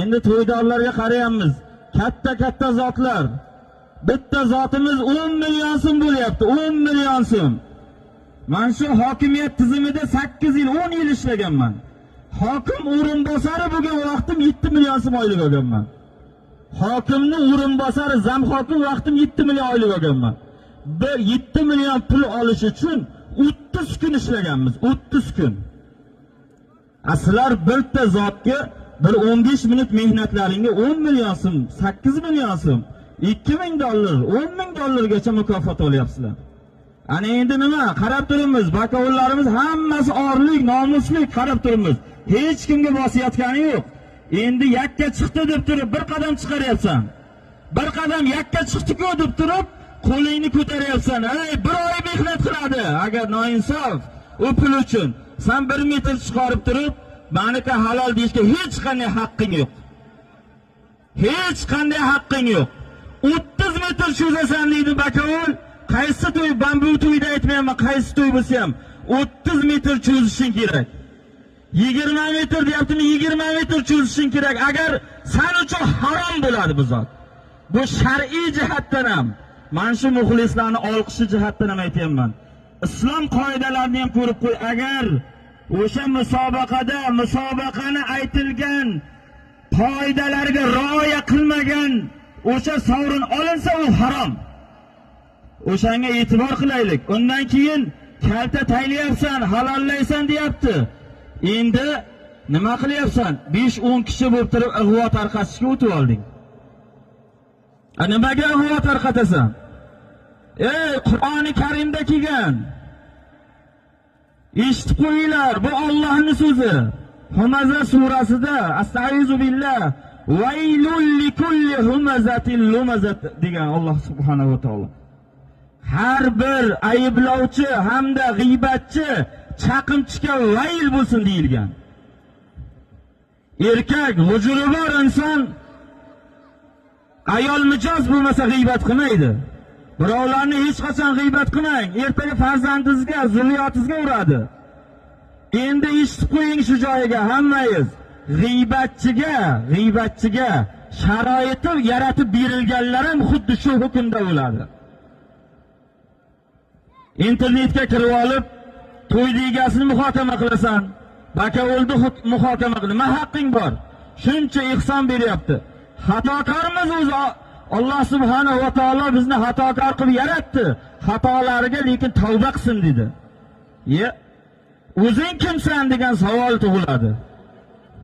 Endi to'ydorlarga qarayapmiz. Katta zotlar. Bitta zotimiz 10 million so'm bo'lyapti. 10 million so'm. Men shu hokimiyat tizimida 8 yil, 10 yil ishlaganman. Hokim o'rinbosari bo'lgan vaqtim 7 million so'm oylik olganman. Hokimning o'rinbosari, zamhokim vaqtim 7 million oylik olganman. 7 million pul olish uchun 30 kun ishlaganmiz. 30 kun. Aslar bitta zotga bir 15 minut mehnatlaringga 10 million so'm, 8 million so'm, 2000 dollar, 10 000 dollargacha mukofot olyapsizlar. Ana endi nima? Qarab turibmiz. Bakovullarimiz hammasi orlik, nomuslik qarab turibmiz. Hech kimga bosayotgani yo'q. Endi yakka chiqdi deb turib bir qadam chiqaryapsan. Bir qadam yakka chiqdi-ku deb turib qo'lingni ko'taryapsan. Ey, bir oy mehnat qiladi. Agar noinsof u pul uchun sen 1 metr chiqarib turib, meniki halol deyishga hech qanday haqqing yo'q. Hech qanday haqqing yo'q. 30 metr cho'zasan deydi bakovul. Qaysi to'y, ben bu to'yda aytmayman, qaysi to'y bo'lsa ham 30 metr cho'zishing kerak. 20 metr deyaptimi, 20 metr cho'zishing kerak. Agar sen uchun harom bo'ladi bu zot. Bu shar'iy jihatdan ham, men shu muxlislarni olqishi jihatdan ham aytayapman. Islom qoidalarini ham ko'rib qo'y. Agar o'sha musobaqani aytilgan qoidalarga rioya qilmagan o'sha sovrin olinsa u harom. O'shanga e'tibor qilaylik. Undan keyin kalta taylayapsan, halollaysan deyapti. Endi nima qilyapsan? 5-10 kishi bo'lib turib ig'vo tarqatishga o'tib olding. Nimaga ig'vo tarqatasan? Qur'oni Karimda kelgan. Eshitib qo'yinglar, bu Allohning so'zi. Humaza surasida Astag'izu billah vaylul likulli humazatil lumazat degan Alloh subhanahu va taolo. Har bir ayblovchi hamda g'iybatchi chaqimchiga vayl bo'lsin deyilgan. Erkak hujuri bor inson ayol mijoz bo'lmasa g'iybat qilmaydi. Birovlarni hech qachon g'iybat qilmang. Ertaga farzandingizga, zurriyotingizga uradi. Endi eshitib qo'ying shu joyiga hammangiz. G'iybatchiga sharoiti yaratib berilganlar ham xuddi shu hukmda bo'ladi. Internetga kirib olib, to'yda egasini muhokama qilasan. Bakovulni muhokama qil. Nima haqqing bor? Shuncha ihson beryapti. Xatokormiz o'zi. Alloh subhanahu va taolo bizni xatokor qilib yaratdi. Xatolariga lekin tavba qilsin dedi. O'zing kimsan degan savol tug'iladi.